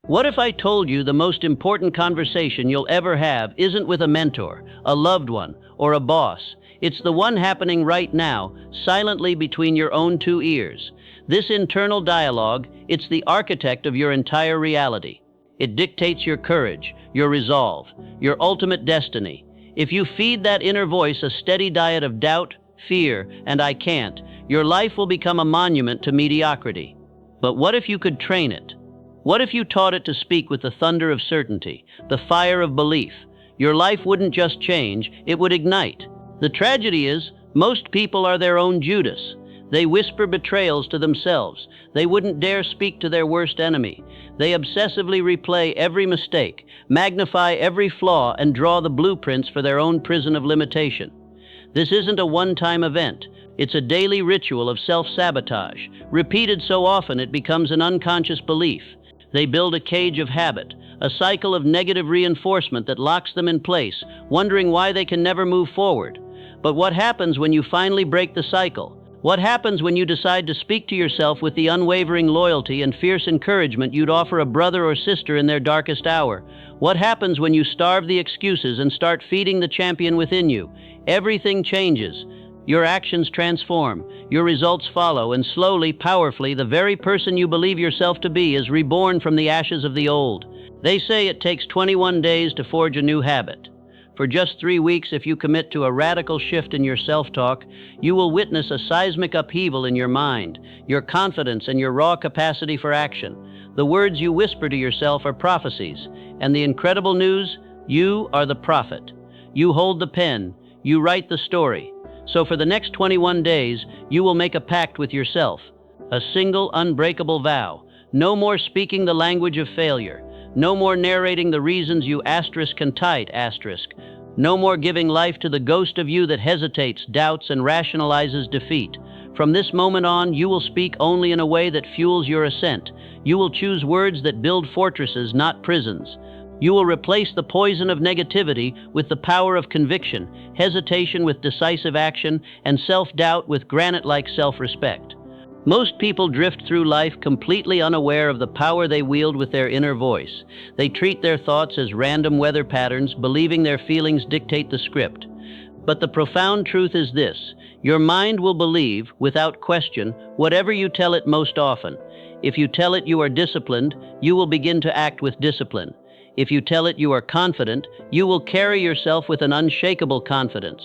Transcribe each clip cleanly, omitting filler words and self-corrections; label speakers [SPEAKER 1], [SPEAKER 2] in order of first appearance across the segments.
[SPEAKER 1] What if I told you the most important conversation you'll ever have isn't with a mentor, a loved one, or a boss? It's the one happening right now, silently between your own two ears. This internal dialogue, it's the architect of your entire reality. It dictates your courage, your resolve, your ultimate destiny. If you feed that inner voice a steady diet of doubt, fear, and I can't, your life will become a monument to mediocrity. But what if you could train it? What if you taught it to speak with the thunder of certainty, the fire of belief? Your life wouldn't just change, it would ignite. The tragedy is, most people are their own Judas. They whisper betrayals to themselves. They wouldn't dare speak to their worst enemy. They obsessively replay every mistake, magnify every flaw, and draw the blueprints for their own prison of limitation. This isn't a one-time event. It's a daily ritual of self-sabotage, repeated so often it becomes an unconscious belief. They build a cage of habit, a cycle of negative reinforcement that locks them in place, wondering why they can never move forward. But what happens when you finally break the cycle? What happens when you decide to speak to yourself with the unwavering loyalty and fierce encouragement you'd offer a brother or sister in their darkest hour? What happens when you starve the excuses and start feeding the champion within you? Everything changes. Your actions transform, your results follow, and slowly, powerfully, the very person you believe yourself to be is reborn from the ashes of the old. They say it takes 21 days to forge a new habit. For just 3 weeks, if you commit to a radical shift in your self-talk, you will witness a seismic upheaval in your mind, your confidence, and your raw capacity for action. The words you whisper to yourself are prophecies, and the incredible news, you are the prophet. You hold the pen, you write the story. So for the next 21 days, you will make a pact with yourself, a single unbreakable vow. No more speaking the language of failure. No more narrating the reasons you and tight. No more giving life to the ghost of you that hesitates, doubts, and rationalizes defeat. From this moment on, you will speak only in a way that fuels your ascent. You will choose words that build fortresses, not prisons. You will replace the poison of negativity with the power of conviction, hesitation with decisive action, and self-doubt with granite-like self-respect. Most people drift through life completely unaware of the power they wield with their inner voice. They treat their thoughts as random weather patterns, believing their feelings dictate the script. But the profound truth is this: your mind will believe, without question, whatever you tell it most often. If you tell it you are disciplined, you will begin to act with discipline. If you tell it you are confident, you will carry yourself with an unshakable confidence.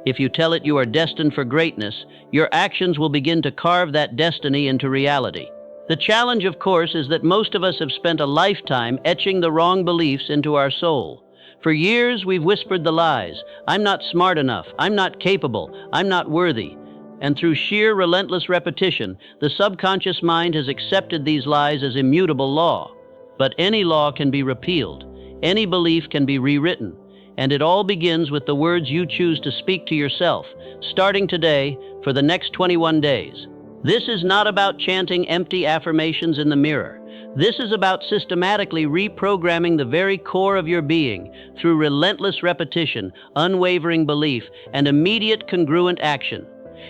[SPEAKER 1] If you tell it you are destined for greatness, your actions will begin to carve that destiny into reality. The challenge, of course, is that most of us have spent a lifetime etching the wrong beliefs into our soul. For years, we've whispered the lies. I'm not smart enough. I'm not capable. I'm not worthy. And through sheer relentless repetition, the subconscious mind has accepted these lies as immutable law. But any law can be repealed. Any belief can be rewritten. And it all begins with the words you choose to speak to yourself, starting today for the next 21 days. This is not about chanting empty affirmations in the mirror. This is about systematically reprogramming the very core of your being through relentless repetition, unwavering belief, and immediate congruent action.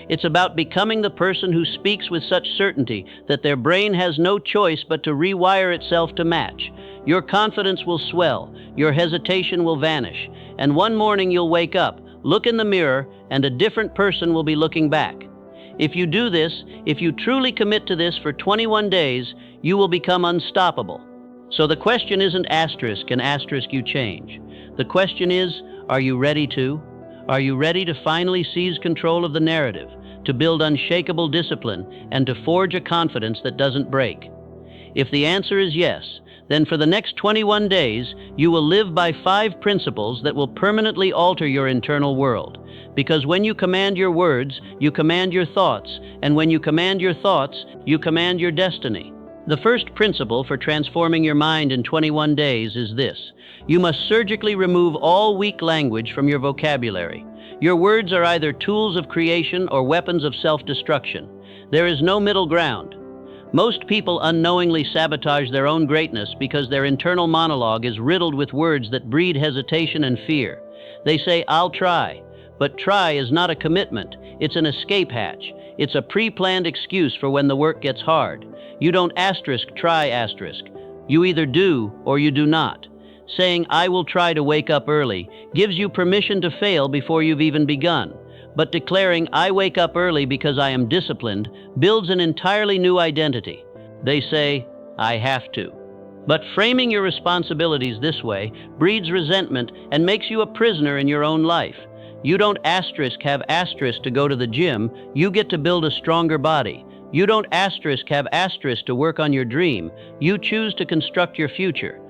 [SPEAKER 1] It's about becoming the person who speaks with such certainty that their brain has no choice but to rewire itself to match. Your confidence will swell, your hesitation will vanish, and one morning you'll wake up, look in the mirror, and a different person will be looking back. If you do this, if you truly commit to this for 21 days, you will become unstoppable. So the question isn't asterisk and asterisk you change. The question is, are you ready to? Are you ready to finally seize control of the narrative, to build unshakable discipline, and to forge a confidence that doesn't break? If the answer is yes, then for the next 21 days, you will live by 5 principles that will permanently alter your internal world. Because when you command your words, you command your thoughts, and when you command your thoughts, you command your destiny. The first principle for transforming your mind in 21 days is this: you must surgically remove all weak language from your vocabulary. Your words are either tools of creation or weapons of self-destruction. There is no middle ground. Most people unknowingly sabotage their own greatness because their internal monologue is riddled with words that breed hesitation and fear. They say, "I'll try." But try is not a commitment. It's an escape hatch. It's a pre-planned excuse for when the work gets hard. You don't try. You either do or you do not. Saying, "I will try to wake up early," gives you permission to fail before you've even begun. But declaring, "I wake up early because I am disciplined," builds an entirely new identity. They say, "I have to." But framing your responsibilities this way breeds resentment and makes you a prisoner in your own life. You don't have asterisk to go to the gym, you get to build a stronger body. You don't have asterisk to work on your dream, you choose to construct your future.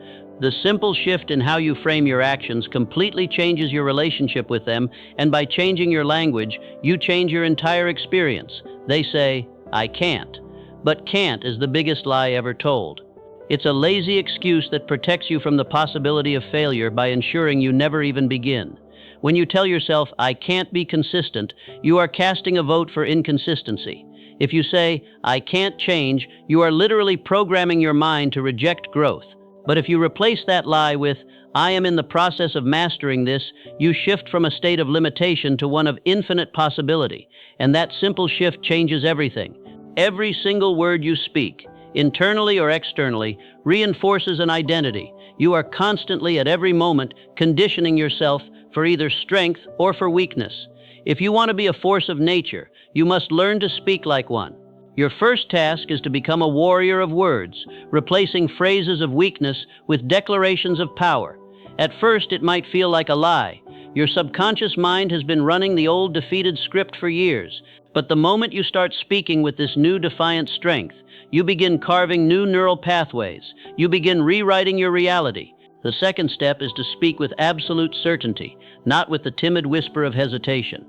[SPEAKER 1] The simple shift in how you frame your actions completely changes your relationship with them, and by changing your language, you change your entire experience. They say, "I can't." But can't is the biggest lie ever told. It's a lazy excuse that protects you from the possibility of failure by ensuring you never even begin. When you tell yourself, "I can't be consistent," you are casting a vote for inconsistency. If you say, "I can't change," you are literally programming your mind to reject growth. But if you replace that lie with, "I am in the process of mastering this," you shift from a state of limitation to one of infinite possibility. And that simple shift changes everything. Every single word you speak, internally or externally, reinforces an identity. You are constantly, at every moment, conditioning yourself for either strength or for weakness. If you want to be a force of nature, you must learn to speak like one. Your first task is to become a warrior of words, replacing phrases of weakness with declarations of power. At first, it might feel like a lie. Your subconscious mind has been running the old defeated script for years. But the moment you start speaking with this new defiant strength, you begin carving new neural pathways. You begin rewriting your reality. The second step is to speak with absolute certainty, not with the timid whisper of hesitation.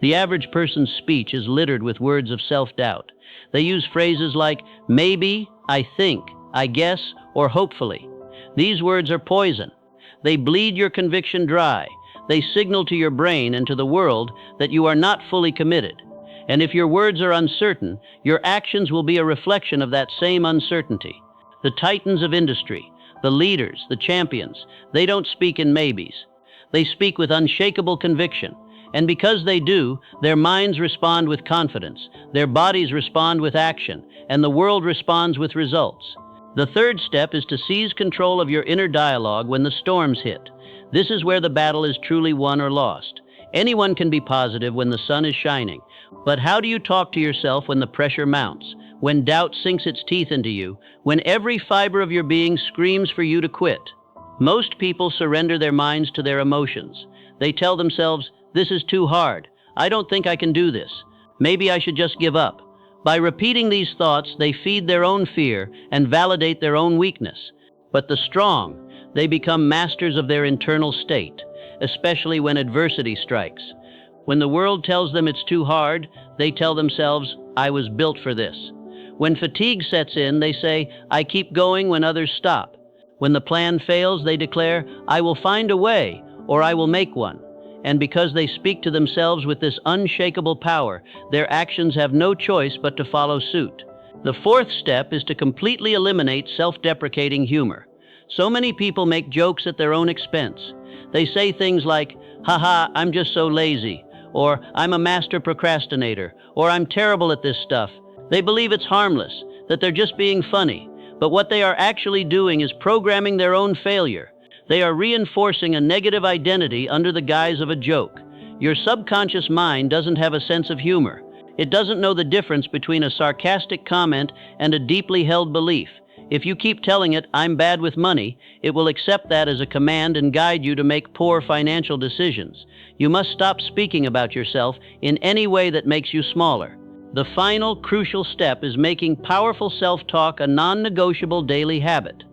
[SPEAKER 1] The average person's speech is littered with words of self-doubt. They use phrases like maybe, I think, I guess, or hopefully. These words are poison. They bleed your conviction dry. They signal to your brain and to the world that you are not fully committed. And if your words are uncertain, your actions will be a reflection of that same uncertainty. The titans of industry, the leaders, the champions, they don't speak in maybes. They speak with unshakable conviction. And because they do, their minds respond with confidence, their bodies respond with action, and the world responds with results. The third step is to seize control of your inner dialogue when the storms hit. This is where the battle is truly won or lost. Anyone can be positive when the sun is shining, but how do you talk to yourself when the pressure mounts, when doubt sinks its teeth into you, when every fiber of your being screams for you to quit? Most people surrender their minds to their emotions. They tell themselves, "This is too hard. I don't think I can do this. Maybe I should just give up." By repeating these thoughts, they feed their own fear and validate their own weakness. But the strong, they become masters of their internal state, especially when adversity strikes. When the world tells them it's too hard, they tell themselves, "I was built for this." When fatigue sets in, they say, "I keep going when others stop." When the plan fails, they declare, "I will find a way," or "I will make one." And because they speak to themselves with this unshakable power, their actions have no choice but to follow suit. The fourth step is to completely eliminate self-deprecating humor. So many people make jokes at their own expense. They say things like, "Haha, I'm just so lazy," or "I'm a master procrastinator," or "I'm terrible at this stuff." They believe it's harmless, that they're just being funny. But what they are actually doing is programming their own failure. They are reinforcing a negative identity under the guise of a joke. Your subconscious mind doesn't have a sense of humor. It doesn't know the difference between a sarcastic comment and a deeply held belief. If you keep telling it, "I'm bad with money," it will accept that as a command and guide you to make poor financial decisions. You must stop speaking about yourself in any way that makes you smaller. The final, crucial step is making powerful self-talk a non-negotiable daily habit.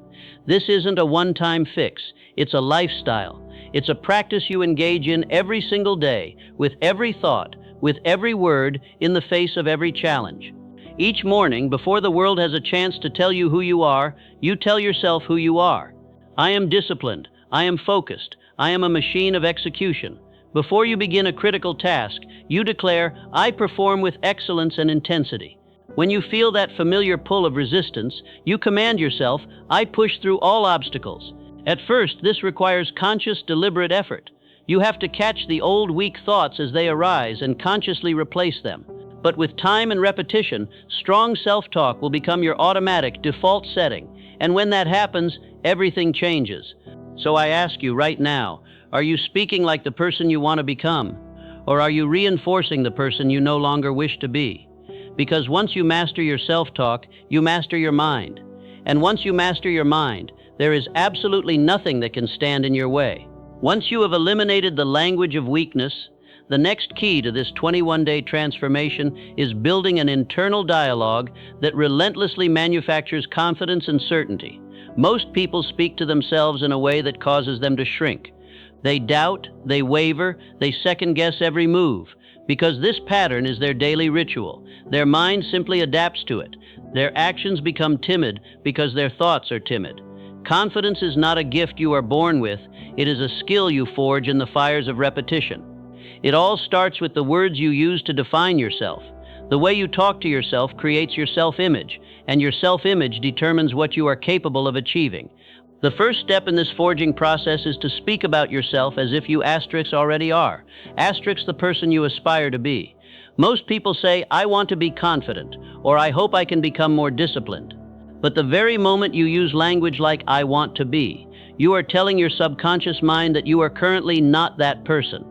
[SPEAKER 1] This isn't a one-time fix. It's a lifestyle. It's a practice you engage in every single day, with every thought, with every word, in the face of every challenge. Each morning, before the world has a chance to tell you who you are, you tell yourself who you are. "I am disciplined. I am focused. I am a machine of execution." Before you begin a critical task, you declare, "I perform with excellence and intensity." When you feel that familiar pull of resistance, you command yourself, "I push through all obstacles." At first, this requires conscious, deliberate effort. You have to catch the old weak thoughts as they arise and consciously replace them. But with time and repetition, strong self-talk will become your automatic default setting. And when that happens, everything changes. So I ask you right now, are you speaking like the person you want to become? Or are you reinforcing the person you no longer wish to be? Because once you master your self-talk, you master your mind. And once you master your mind, there is absolutely nothing that can stand in your way. Once you have eliminated the language of weakness, the next key to this 21-day transformation is building an internal dialogue that relentlessly manufactures confidence and certainty. Most people speak to themselves in a way that causes them to shrink. They doubt, they waver, they second-guess every move. Because this pattern is their daily ritual, their mind simply adapts to it. Their actions become timid because their thoughts are timid. Confidence is not a gift you are born with, it is a skill you forge in the fires of repetition. It all starts with the words you use to define yourself. The way you talk to yourself creates your self-image, and your self-image determines what you are capable of achieving. The first step in this forging process is to speak about yourself as if you already are. The person you aspire to be. Most people say, I want to be confident, or I hope I can become more disciplined. But the very moment you use language like I want to be, you are telling your subconscious mind that you are currently not that person.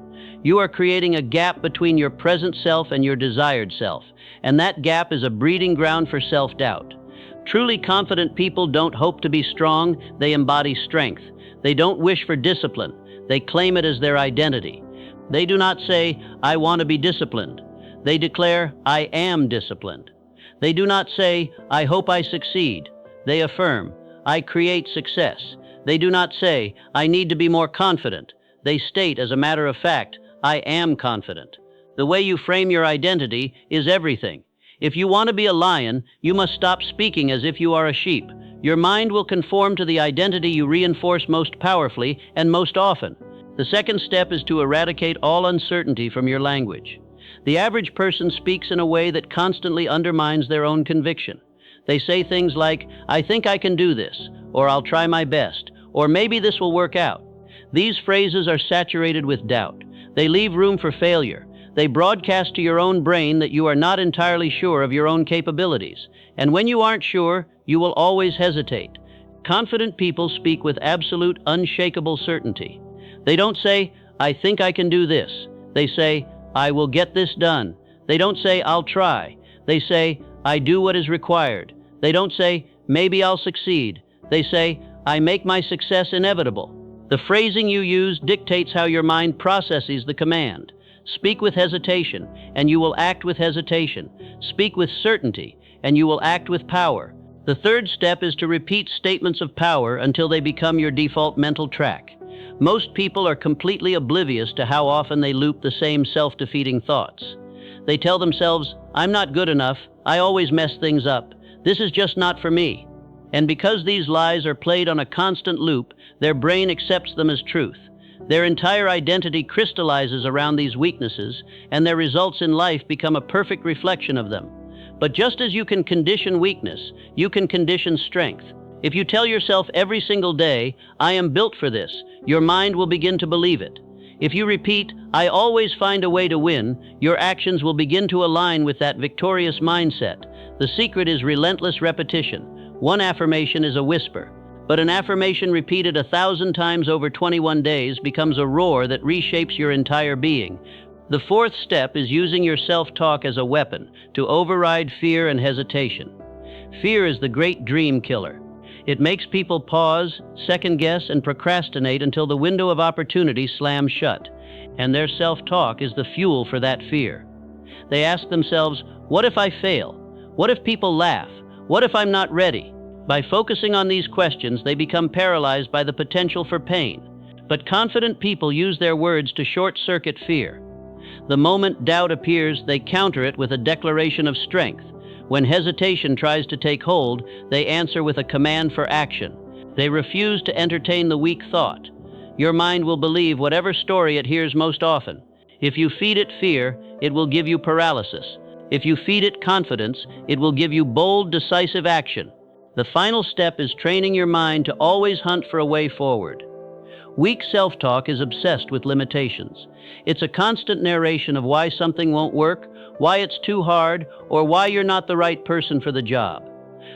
[SPEAKER 1] You are creating a gap between your present self and your desired self, and that gap is a breeding ground for self-doubt. Truly confident people don't hope to be strong, they embody strength. They don't wish for discipline, they claim it as their identity. They do not say, I want to be disciplined. They declare, I am disciplined. They do not say, I hope I succeed. They affirm, I create success. They do not say, I need to be more confident. They state, as a matter of fact, I am confident. The way you frame your identity is everything. If you want to be a lion, you must stop speaking as if you are a sheep. Your mind will conform to the identity you reinforce most powerfully and most often. The second step is to eradicate all uncertainty from your language. The average person speaks in a way that constantly undermines their own conviction. They say things like, I think I can do this, or I'll try my best, or maybe this will work out. These phrases are saturated with doubt. They leave room for failure. They broadcast to your own brain that you are not entirely sure of your own capabilities. And when you aren't sure, you will always hesitate. Confident people speak with absolute, unshakable certainty. They don't say, I think I can do this. They say, I will get this done. They don't say, I'll try. They say, I do what is required. They don't say, maybe I'll succeed. They say, I make my success inevitable. The phrasing you use dictates how your mind processes the command. Speak with hesitation, and you will act with hesitation. Speak with certainty, and you will act with power. The third step is to repeat statements of power until they become your default mental track. Most people are completely oblivious to how often they loop the same self-defeating thoughts. They tell themselves, I'm not good enough, I always mess things up, this is just not for me. And because these lies are played on a constant loop, their brain accepts them as truth. Their entire identity crystallizes around these weaknesses, and their results in life become a perfect reflection of them. But just as you can condition weakness, you can condition strength. If you tell yourself every single day, I am built for this, your mind will begin to believe it. If you repeat, I always find a way to win, your actions will begin to align with that victorious mindset. The secret is relentless repetition. One affirmation is a whisper, but an affirmation repeated 1,000 times over 21 days becomes a roar that reshapes your entire being. The fourth step is using your self-talk as a weapon to override fear and hesitation. Fear is the great dream killer. It makes people pause, second-guess, and procrastinate until the window of opportunity slams shut, and their self-talk is the fuel for that fear. They ask themselves, what if I fail? What if people laugh? What if I'm not ready? By focusing on these questions, they become paralyzed by the potential for pain. But confident people use their words to short-circuit fear. The moment doubt appears, they counter it with a declaration of strength. When hesitation tries to take hold, they answer with a command for action. They refuse to entertain the weak thought. Your mind will believe whatever story it hears most often. If you feed it fear, it will give you paralysis. If you feed it confidence, it will give you bold, decisive action. The final step is training your mind to always hunt for a way forward. Weak self-talk is obsessed with limitations. It's a constant narration of why something won't work, why it's too hard, or why you're not the right person for the job.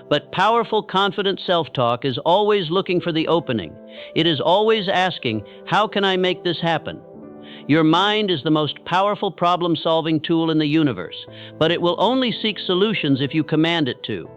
[SPEAKER 1] But powerful, confident self-talk is always looking for the opening. It is always asking, how can I make this happen? Your mind is the most powerful problem-solving tool in the universe, but it will only seek solutions if you command it to.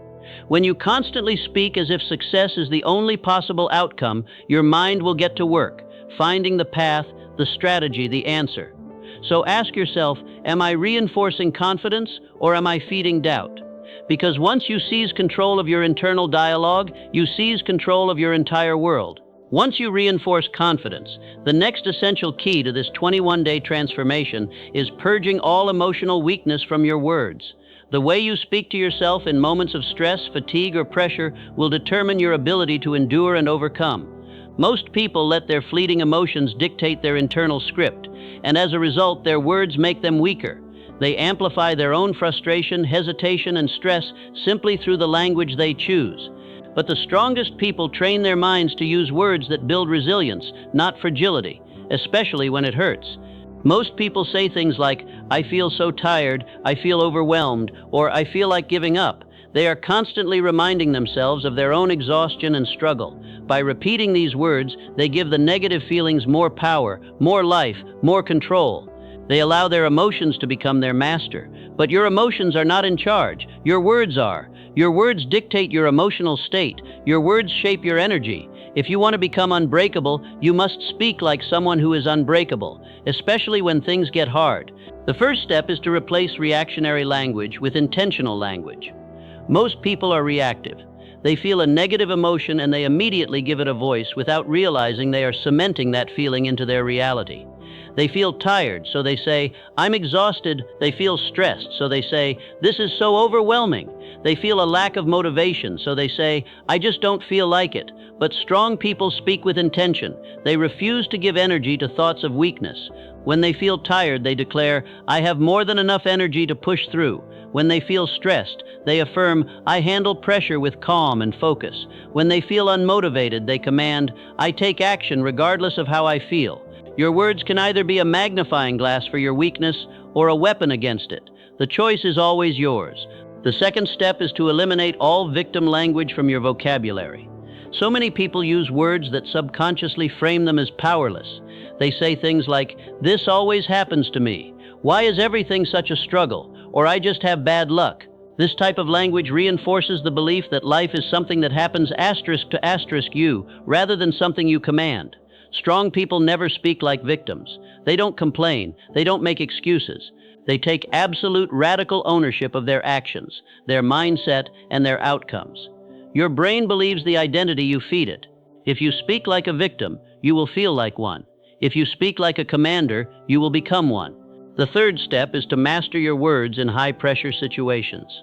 [SPEAKER 1] When you constantly speak as if success is the only possible outcome, your mind will get to work, finding the path, the strategy, the answer. So ask yourself, am I reinforcing confidence or am I feeding doubt? Because once you seize control of your internal dialogue, you seize control of your entire world. Once you reinforce confidence, the next essential key to this 21-day transformation is purging all emotional weakness from your words. The way you speak to yourself in moments of stress, fatigue, or pressure will determine your ability to endure and overcome. Most people let their fleeting emotions dictate their internal script, and as a result, their words make them weaker. They amplify their own frustration, hesitation, and stress simply through the language they choose. But the strongest people train their minds to use words that build resilience, not fragility, especially when it hurts. Most people say things like, I feel so tired, I feel overwhelmed, or I feel like giving up. They are constantly reminding themselves of their own exhaustion and struggle. By repeating these words, they give the negative feelings more power, more life, more control. They allow their emotions to become their master. But your emotions are not in charge. Your words are. Your words dictate your emotional state. Your words shape your energy. If you want to become unbreakable, you must speak like someone who is unbreakable, especially when things get hard. The first step is to replace reactionary language with intentional language. Most people are reactive. They feel a negative emotion and they immediately give it a voice without realizing they are cementing that feeling into their reality. They feel tired, so they say, I'm exhausted. They feel stressed, so they say, this is so overwhelming. They feel a lack of motivation, so they say, I just don't feel like it. But strong people speak with intention. They refuse to give energy to thoughts of weakness. When they feel tired, they declare, I have more than enough energy to push through. When they feel stressed, they affirm, I handle pressure with calm and focus. When they feel unmotivated, they command, I take action regardless of how I feel. Your words can either be a magnifying glass for your weakness or a weapon against it. The choice is always yours. The second step is to eliminate all victim language from your vocabulary. So many people use words that subconsciously frame them as powerless. They say things like, this always happens to me. Why is everything such a struggle? Or I just have bad luck. This type of language reinforces the belief that life is something that happens asterisk to asterisk you, rather than something you command. Strong people never speak like victims. They don't complain. They don't make excuses. They take absolute radical ownership of their actions, their mindset, and their outcomes. Your brain believes the identity you feed it. If you speak like a victim, you will feel like one. If you speak like a commander, you will become one. The third step is to master your words in high-pressure situations.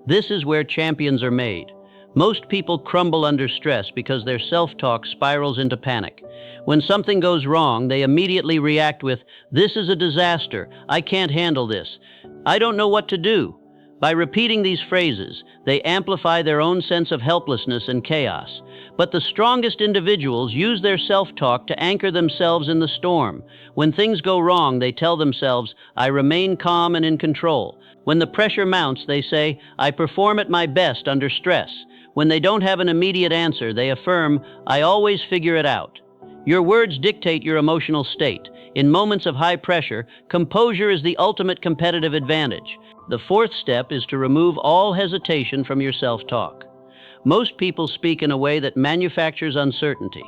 [SPEAKER 1] This is where champions are made. Most people crumble under stress because their self-talk spirals into panic. When something goes wrong, they immediately react with, this is a disaster, I can't handle this, I don't know what to do. By repeating these phrases, they amplify their own sense of helplessness and chaos. But the strongest individuals use their self-talk to anchor themselves in the storm. When things go wrong, they tell themselves, I remain calm and in control. When the pressure mounts, they say, I perform at my best under stress. When they don't have an immediate answer, they affirm, I always figure it out. Your words dictate your emotional state. In moments of high pressure, composure is the ultimate competitive advantage. The fourth step is to remove all hesitation from your self-talk. Most people speak in a way that manufactures uncertainty.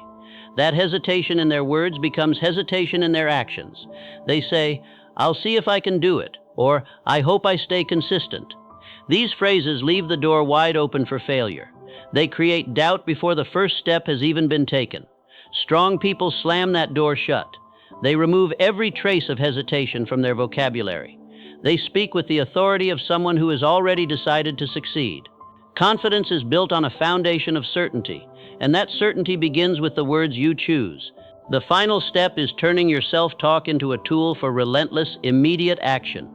[SPEAKER 1] That hesitation in their words becomes hesitation in their actions. They say, I'll see if I can do it, or I hope I stay consistent. These phrases leave the door wide open for failure. They create doubt before the first step has even been taken. Strong people slam that door shut. They remove every trace of hesitation from their vocabulary. They speak with the authority of someone who has already decided to succeed. Confidence is built on a foundation of certainty, and that certainty begins with the words you choose. The final step is turning your self-talk into a tool for relentless, immediate action.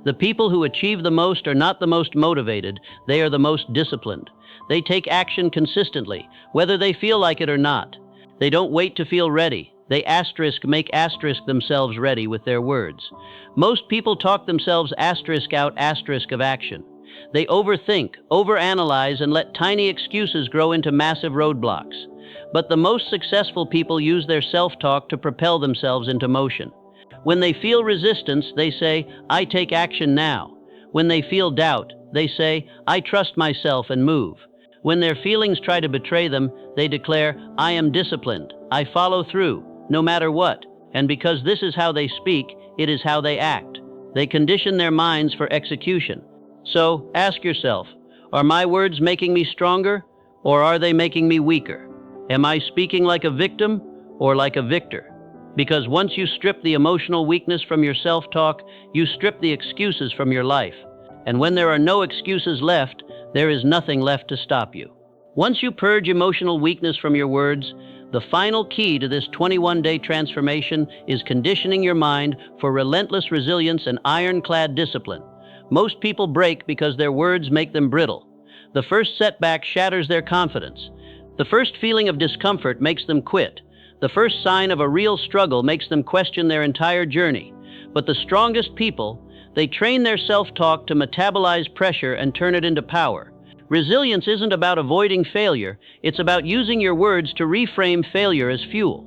[SPEAKER 1] The people who achieve the most are not the most motivated, they are the most disciplined. They take action consistently, whether they feel like it or not. They don't wait to feel ready. They make themselves ready with their words. Most people talk themselves out of action. They overthink, overanalyze, and let tiny excuses grow into massive roadblocks. But the most successful people use their self-talk to propel themselves into motion. When they feel resistance, they say, "I take action now." When they feel doubt, they say, "I trust myself and move." When their feelings try to betray them, they declare, "I am disciplined. I follow through, no matter what." And because this is how they speak, it is how they act. They condition their minds for execution. So, ask yourself, are my words making me stronger, or are they making me weaker? Am I speaking like a victim, or like a victor? Because once you strip the emotional weakness from your self-talk, you strip the excuses from your life. And when there are no excuses left, there is nothing left to stop you. Once you purge emotional weakness from your words, the final key to this 21-day transformation is conditioning your mind for relentless resilience and iron-clad discipline. Most people break because their words make them brittle. The first setback shatters their confidence. The first feeling of discomfort makes them quit. The first sign of a real struggle makes them question their entire journey. But the strongest people, they train their self-talk to metabolize pressure and turn it into power. Resilience isn't about avoiding failure, it's about using your words to reframe failure as fuel.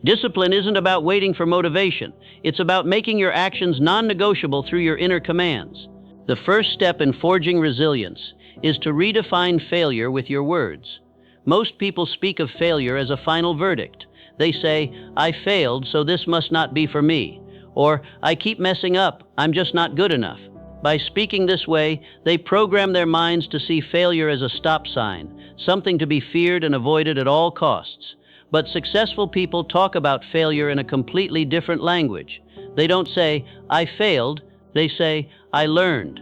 [SPEAKER 1] Discipline isn't about waiting for motivation, it's about making your actions non-negotiable through your inner commands. The first step in forging resilience is to redefine failure with your words. Most people speak of failure as a final verdict. They say, "I failed, so this must not be for me," or "I keep messing up, I'm just not good enough." By speaking this way, they program their minds to see failure as a stop sign, something to be feared and avoided at all costs. But successful people talk about failure in a completely different language. They don't say, "I failed," they say, "I learned."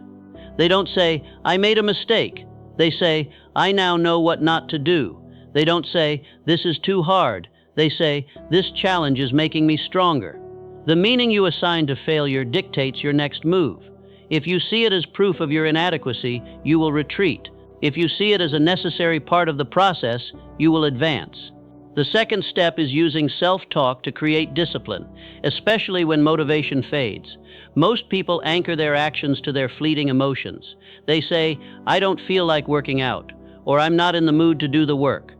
[SPEAKER 1] They don't say, "I made a mistake." They say, "I now know what not to do." They don't say, "This is too hard." They say, "This challenge is making me stronger." The meaning you assign to failure dictates your next move. If you see it as proof of your inadequacy, you will retreat. If you see it as a necessary part of the process, you will advance. The second step is using self-talk to create discipline, especially when motivation fades. Most people anchor their actions to their fleeting emotions. They say, "I don't feel like working out," or "I'm not in the mood to do the work."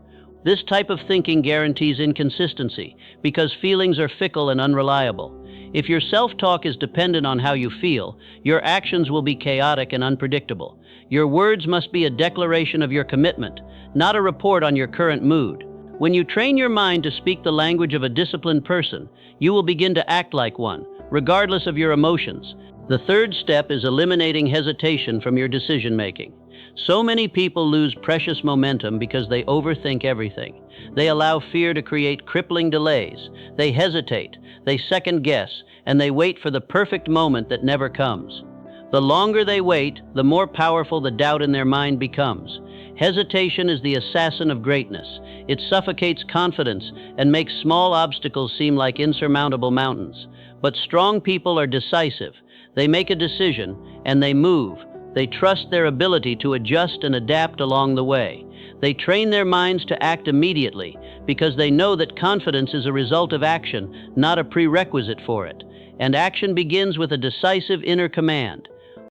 [SPEAKER 1] This type of thinking guarantees inconsistency because feelings are fickle and unreliable. If your self-talk is dependent on how you feel, your actions will be chaotic and unpredictable. Your words must be a declaration of your commitment, not a report on your current mood. When you train your mind to speak the language of a disciplined person, you will begin to act like one, regardless of your emotions. The third step is eliminating hesitation from your decision-making. So many people lose precious momentum because they overthink everything. They allow fear to create crippling delays. They hesitate, they second-guess, and they wait for the perfect moment that never comes. The longer they wait, the more powerful the doubt in their mind becomes. Hesitation is the assassin of greatness. It suffocates confidence and makes small obstacles seem like insurmountable mountains. But strong people are decisive. They make a decision, and they move. They trust their ability to adjust and adapt along the way. They train their minds to act immediately because they know that confidence is a result of action, not a prerequisite for it. And action begins with a decisive inner command.